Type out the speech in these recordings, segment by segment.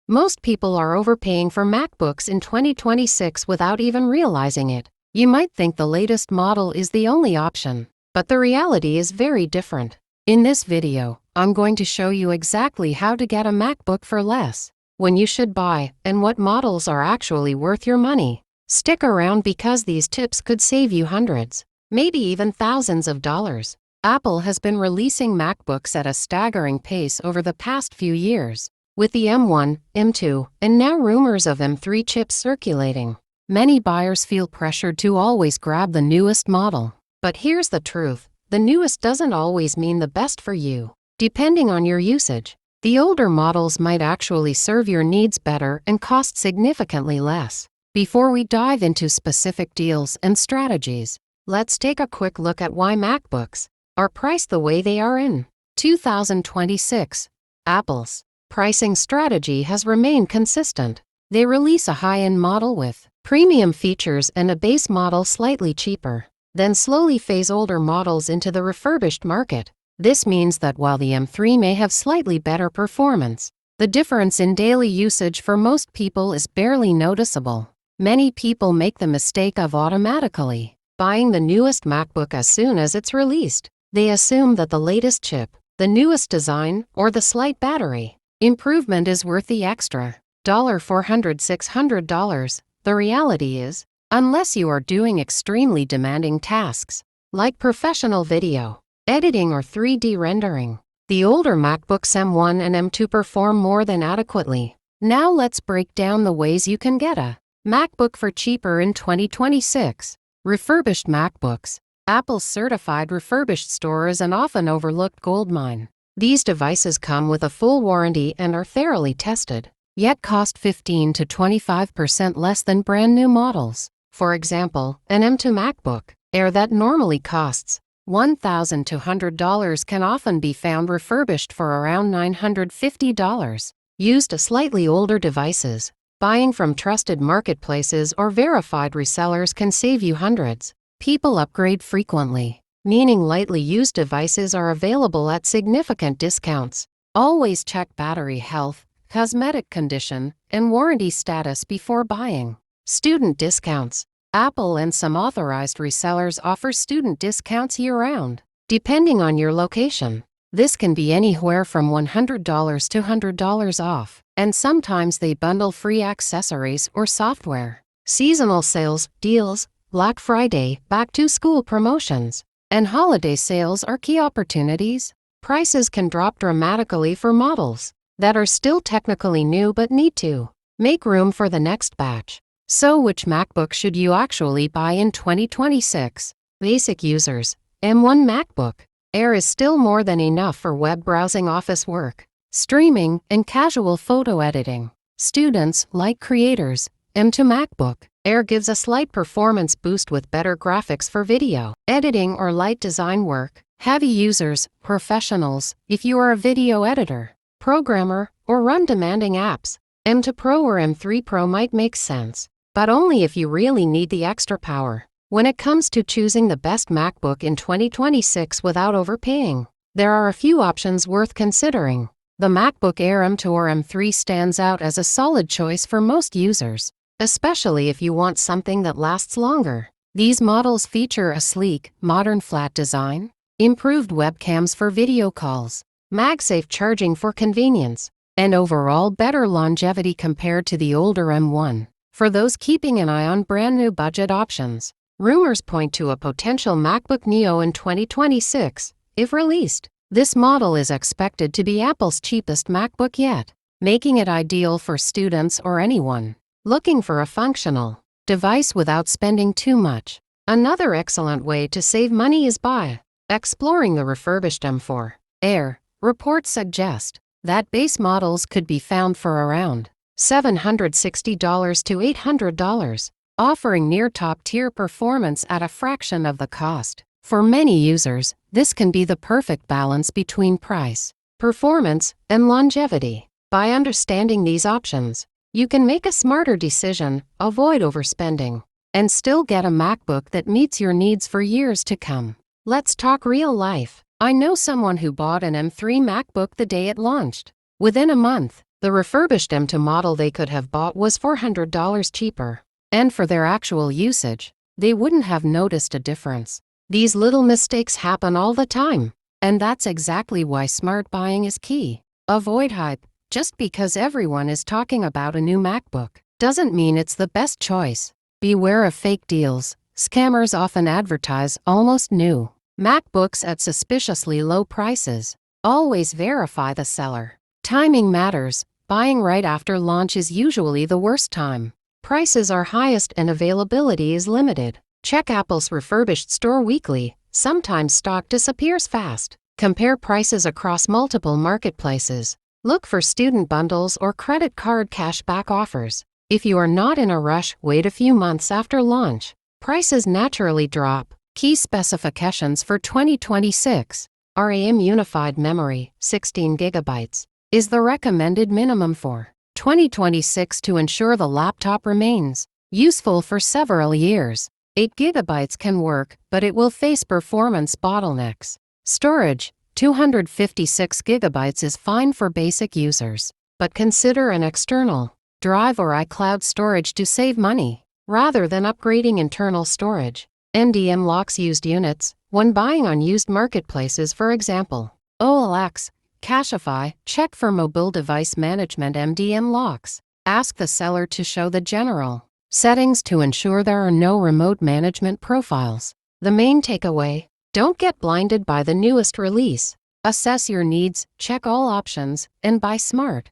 Most people are overpaying for MacBooks in 2026 without even realizing it. You might think the latest model is the only option, but the reality is very different. In this video, I'm going to show you exactly how to get a MacBook for less, when you should buy, and what models are actually worth your money. Stick around because these tips could save you hundreds, maybe even thousands of dollars. Apple has been releasing MacBooks at a staggering pace over the past few years, with the M1, M2, and now rumors of M3 chips circulating. Many buyers feel pressured to always grab the newest model. But here's the truth, the newest doesn't always mean the best for you. Depending on your usage, the older models might actually serve your needs better and cost significantly less. Before we dive into specific deals and strategies, let's take a quick look at why MacBooks are priced the way they are in 2026. Apple's pricing strategy has remained consistent. They release a high-end model with premium features and a base model slightly cheaper, then slowly phase older models into the refurbished market. This means that while the M3 may have slightly better performance, the difference in daily usage for most people is barely noticeable. Many people make the mistake of automatically buying the newest MacBook as soon as it's released. They assume that the latest chip, the newest design, or the slight battery improvement is worth the extra $400–600. The reality is, unless you are doing extremely demanding tasks, like professional video editing or 3D rendering, the older MacBooks M1 and M2 perform more than adequately. Now let's break down the ways you can get a MacBook for cheaper in 2026. Refurbished MacBooks. Apple's certified refurbished store is an often overlooked goldmine. These devices come with a full warranty and are thoroughly tested, yet cost 15 to 25% less than brand new models. For example, an M2 MacBook Air that normally costs $1,200 can often be found refurbished for around $950. Used to slightly older devices, buying from trusted marketplaces or verified resellers can save you hundreds. People upgrade frequently, meaning lightly used devices are available at significant discounts. Always check battery health, cosmetic condition, and warranty status before buying. Student discounts. Apple and some authorized resellers offer student discounts year-round, depending on your location. This can be anywhere from $100 to $100 off, and sometimes they bundle free accessories or software. Seasonal sales, deals, Black Friday, back-to-school promotions, and holiday sales are key opportunities. Prices can drop dramatically for models that are still technically new but need to make room for the next batch. So which MacBook should you actually buy in 2026? Basic users. M1 MacBook Air is still more than enough for web browsing, office work, streaming, and casual photo editing. Students, like creators, M2 MacBook Air gives a slight performance boost with better graphics for video editing or light design work. Heavy users, professionals, if you are a video editor, programmer, or run demanding apps, M2 Pro or M3 Pro might make sense, but only if you really need the extra power. When it comes to choosing the best MacBook in 2026 without overpaying, there are a few options worth considering. The MacBook Air M2 or M3 stands out as a solid choice for most users, especially if you want something that lasts longer. These models feature a sleek, modern flat design, improved webcams for video calls, MagSafe charging for convenience, and overall better longevity compared to the older M1. For those keeping an eye on brand new budget options, rumors point to a potential MacBook Neo in 2026, if released. This model is expected to be Apple's cheapest MacBook yet, making it ideal for students or anyone looking for a functional device without spending too much. Another excellent way to save money is by exploring the refurbished M4 Air. Reports suggest that base models could be found for around $760 to $800, offering near top-tier performance at a fraction of the cost. For many users, this can be the perfect balance between price, performance, and longevity. By understanding these options, you can make a smarter decision, avoid overspending, and still get a MacBook that meets your needs for years to come. Let's talk real life. I know someone who bought an M3 MacBook the day it launched. Within a month, the The refurbished M2 model they could have bought was $400 cheaper. And for their actual usage, they wouldn't have noticed a difference. These little mistakes happen all the time. And that's exactly why smart buying is key. Avoid hype. Just because everyone is talking about a new MacBook doesn't mean it's the best choice. Beware of fake deals. Scammers often advertise almost new MacBooks at suspiciously low prices. Always verify the seller. Timing matters. Buying right after launch is usually the worst time. Prices are highest and availability is limited. Check Apple's refurbished store weekly. Sometimes stock disappears fast. Compare prices across multiple marketplaces. Look for student bundles or credit card cashback offers. If you are not in a rush, wait a few months after launch. Prices naturally drop. Key specifications for 2026. RAM Unified Memory, 16 GB, is the recommended minimum for 2026 to ensure the laptop remains useful for several years. 8 GB can work, but it will face performance bottlenecks. Storage, 256 GB is fine for basic users, but consider an external drive or iCloud storage to save money, rather than upgrading internal storage. NDM locks used units. When buying on used marketplaces, for example, OLX, Cashify, check for mobile device management MDM locks. Ask the seller to show the general settings to ensure there are no remote management profiles. The main takeaway: don't get blinded by the newest release. Assess your needs, check all options, and buy smart.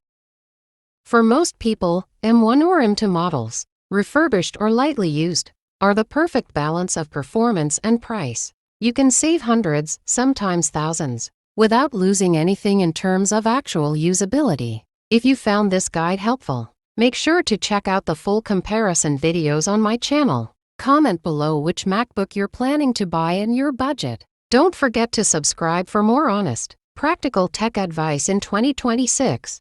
For most people, M1 or M2 models, refurbished or lightly used, are the perfect balance of performance and price. You can save hundreds, sometimes thousands, without losing anything in terms of actual usability. If you found this guide helpful, make sure to check out the full comparison videos on my channel. Comment below which MacBook you're planning to buy and your budget. Don't forget to subscribe for more honest, practical tech advice in 2026.